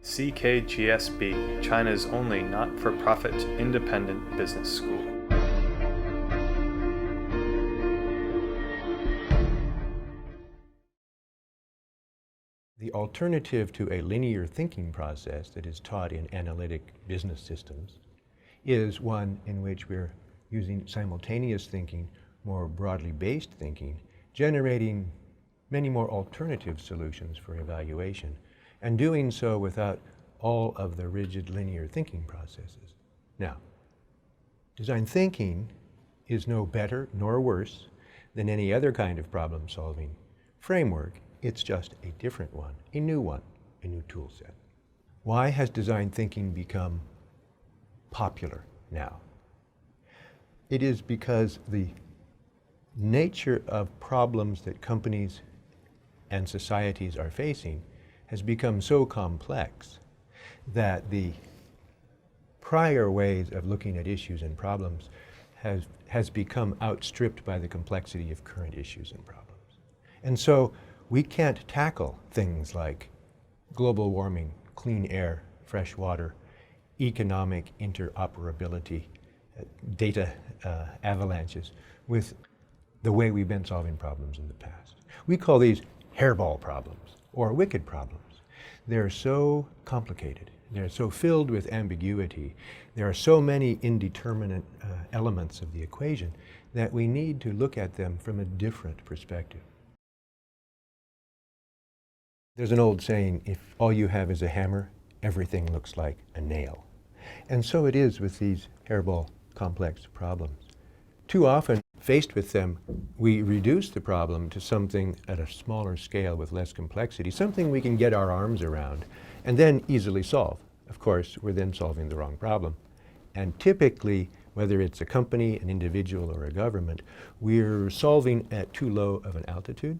CKGSB, China's only not-for-profit independent business school. The alternative to a linear thinking process that is taught in analytic business systems is one in which we're using simultaneous thinking, more broadly based thinking, generating many more alternative solutions for evaluation, and doing so without all of the rigid linear thinking processes. Now, design thinking is no better nor worse than any other kind of problem-solving framework. It's just a different one, a new tool set. Why has design thinking become popular now? It is because the nature of problems that companies and societies are facing has become so complex that the prior ways of looking at issues and problems has become outstripped by the complexity of current issues and problems. And so we can't tackle things like global warming, clean air, fresh water, economic interoperability, data avalanches with the way we've been solving problems in the past. We call these hairball problems or wicked problems. They're so complicated. They're so filled with ambiguity. There are so many indeterminate elements of the equation that we need to look at them from a different perspective. There's an old saying, if all you have is a hammer, everything looks like a nail. And so it is with these hairball complex problems. Too often, faced with them, we reduce the problem to something at a smaller scale with less complexity, something we can get our arms around and then easily solve. Of course, we're then solving the wrong problem. And typically, whether it's a company, an individual, or a government, we're solving at too low of an altitude.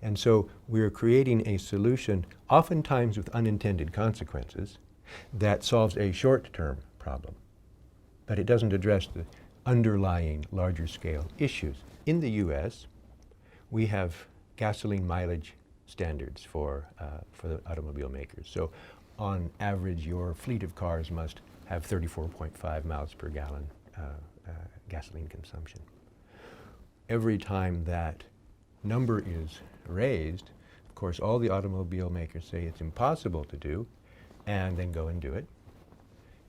And so we're creating a solution, oftentimes with unintended consequences, that solves a short-term problem. But it doesn't address the underlying larger scale issues. In the US, we have gasoline mileage standards for the automobile makers. So on average, your fleet of cars must have 34.5 miles per gallon gasoline consumption. Every time that number is raised, of course, all the automobile makers say it's impossible to do, and then go and do it.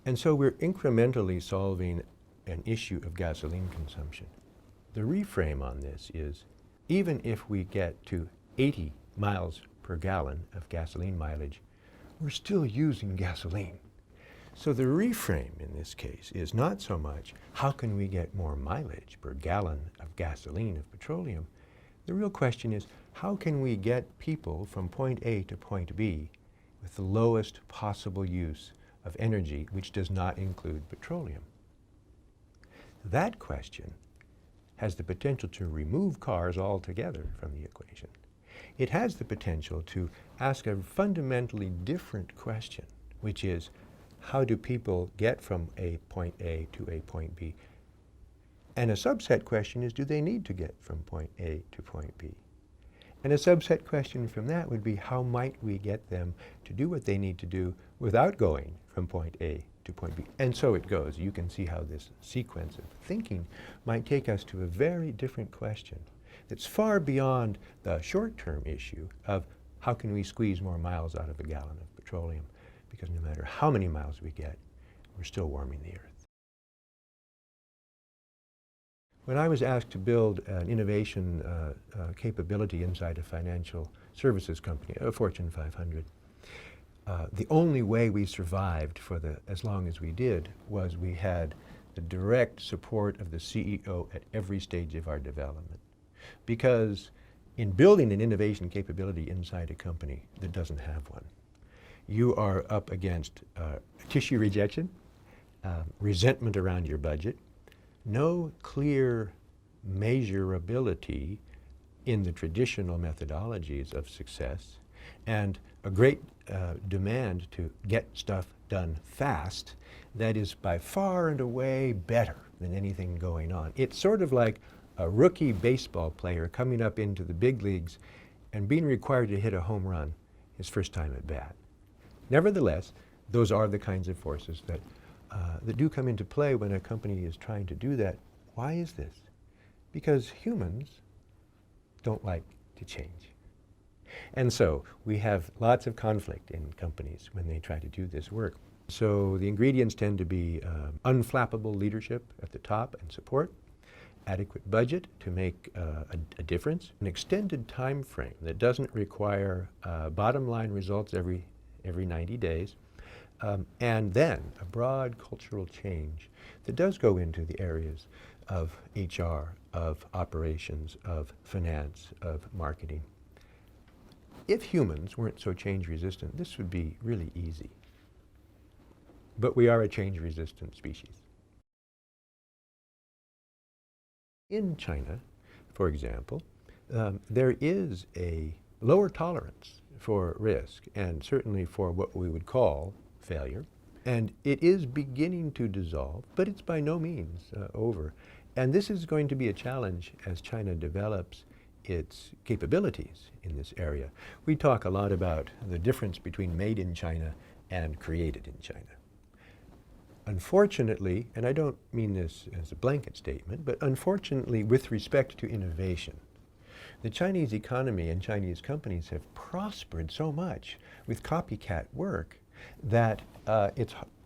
And so we're incrementally solving an issue of gasoline consumption. The reframe on this is, even if we get to 80 miles per gallon of gasoline mileage, we're still using gasoline. So the reframe in this case is not so much, how can we get more mileage per gallon of gasoline, of petroleum? The real question is, how can we get people from point A to point B with the lowest possible use of energy, which does not include petroleum? That question has the potential to remove cars altogether from the equation. It has the potential to ask a fundamentally different question, which is, how do people get from a point A to a point B? And a subset question is, do they need to get from point A to point B? And a subset question from that would be, how might we get them to do what they need to do without going from point A to point B? And so it goes. You can see how this sequence of thinking might take us to a very different question that's far beyond the short-term issue of how can we squeeze more miles out of a gallon of petroleum, because no matter how many miles we get, we're still warming the earth. When I was asked to build an innovation capability inside a financial services company, a Fortune 500, the only way we survived for as long as we did was we had the direct support of the CEO at every stage of our development. Because in building an innovation capability inside a company that doesn't have one, you are up against tissue rejection, resentment around your budget, no clear measurability in the traditional methodologies of success, and a great demand to get stuff done fast that is by far and away better than anything going on. It's sort of like a rookie baseball player coming up into the big leagues and being required to hit a home run his first time at bat. Nevertheless, those are the kinds of forces that do come into play when a company is trying to do that. Why is this? Because humans don't like to change. And so we have lots of conflict in companies when they try to do this work. So the ingredients tend to be unflappable leadership at the top and support, adequate budget to make a difference, an extended time frame that doesn't require bottom line results every 90 days, and then a broad cultural change that does go into the areas of HR, of operations, of finance, of marketing. If humans weren't so change resistant, this would be really easy. But we are a change resistant species. In China, for example, there is a lower tolerance for risk and certainly for what we would call failure. And it is beginning to dissolve, but it's by no means over. And this is going to be a challenge as China develops its capabilities in this area. We talk a lot about the difference between made in China and created in China. Unfortunately, and I don't mean this as a blanket statement, but unfortunately with respect to innovation, the Chinese economy and Chinese companies have prospered so much with copycat work that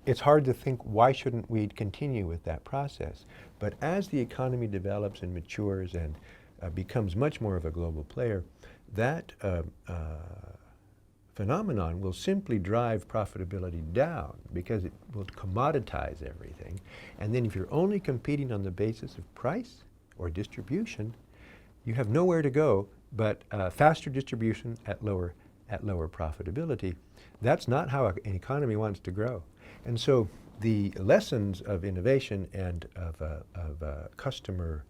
it's hard to think why shouldn't we continue with that process. But as the economy develops and matures and becomes much more of a global player, that phenomenon will simply drive profitability down because it will commoditize everything. And then if you're only competing on the basis of price or distribution, you have nowhere to go but faster distribution at lower profitability. That's not how an economy wants to grow. And so the lessons of innovation and of customer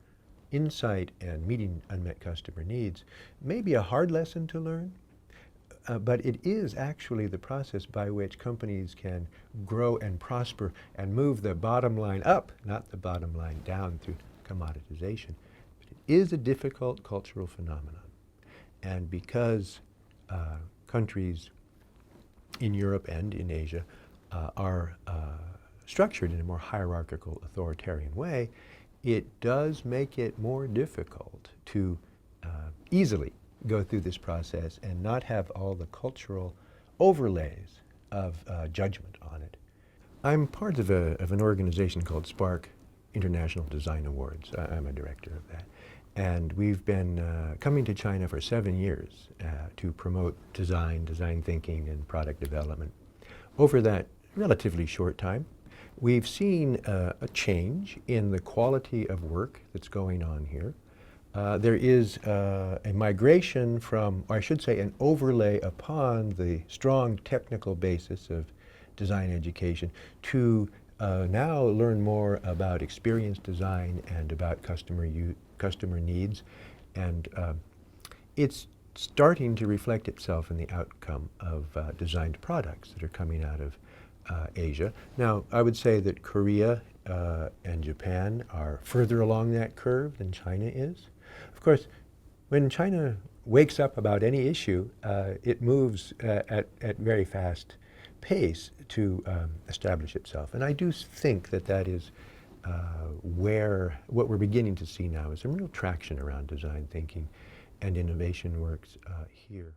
insight and meeting unmet customer needs may be a hard lesson to learn, but it is actually the process by which companies can grow and prosper and move the bottom line up, not the bottom line down through commoditization. But it is a difficult cultural phenomenon. And because countries in Europe and in Asia are structured in a more hierarchical, authoritarian way, it does make it more difficult to easily go through this process and not have all the cultural overlays of judgment on it. I'm part of an organization called Spark International Design Awards. I'm a director of that. And we've been coming to China for 7 years to promote design thinking, and product development. Over that relatively short time, we've seen a change in the quality of work that's going on here. There is a migration from, or I should say an overlay upon the strong technical basis of design education to now learn more about experience design and about customer needs. And it's starting to reflect itself in the outcome of designed products that are coming out of Asia. Now, I would say that Korea and Japan are further along that curve than China is. Of course, when China wakes up about any issue, it moves at very fast pace to establish itself. And I do think that that is where what we're beginning to see now is some real traction around design thinking and innovation works here.